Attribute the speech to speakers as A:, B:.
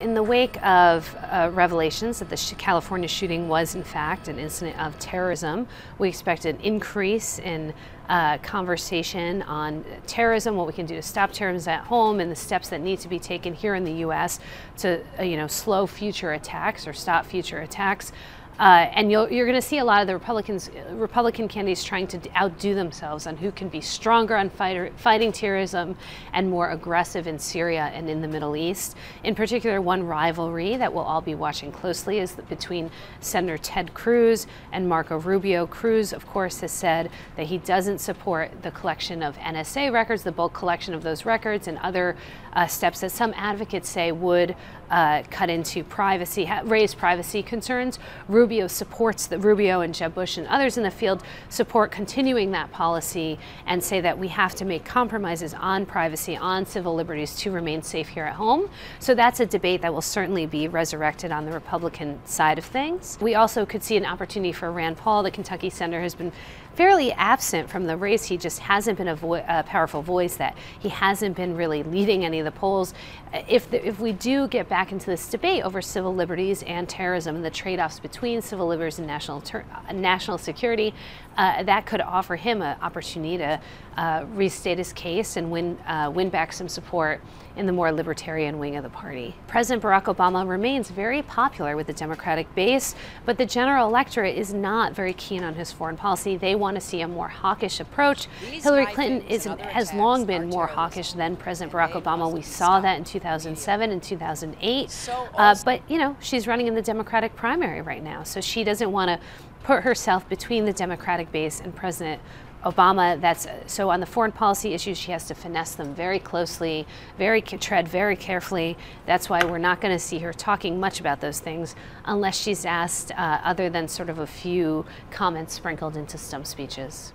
A: In the wake of revelations that the California shooting was in fact an incident of terrorism, we expect an increase in conversation on terrorism, what we can do to stop terrorism at home, and the steps that need to be taken here in the U.S. to slow future attacks or stop future attacks. And you're going to see a lot of the Republican candidates trying to outdo themselves on who can be stronger on fighting terrorism and more aggressive in Syria and in the Middle East. In particular, one rivalry that we'll all be watching closely is between Senator Ted Cruz and Marco Rubio. Cruz, of course, has said that he doesn't support the collection of NSA records, the bulk collection of those records, and other steps that some advocates say would cut into privacy, raise privacy concerns. Rubio and Jeb Bush and others in the field support continuing that policy and say that we have to make compromises on privacy, on civil liberties to remain safe here at home. So that's a debate that will certainly be resurrected on the Republican side of things. We also could see an opportunity for Rand Paul. The Kentucky senator has been fairly absent from the race. He just hasn't been a powerful voice, that he hasn't been really leading any of the polls. If we do get back into this debate over civil liberties and terrorism and the trade-offs between civil liberties and national security, that could offer him an opportunity to restate his case and win back some support in the more libertarian wing of the party. President Barack Obama remains very popular with the Democratic base, but the general electorate is not very keen on his foreign policy. They want to see a more hawkish approach. Hillary Clinton has long been more hawkish than President Barack Obama. We saw that in 2007 and 2008. But she's running in the Democratic primary right now, so she doesn't want to put herself between the Democratic base and President Obama. So on the foreign policy issues, she has to finesse them very closely, tread very carefully. That's why we're not going to see her talking much about those things unless she's asked, other than sort of a few comments sprinkled into stump speeches.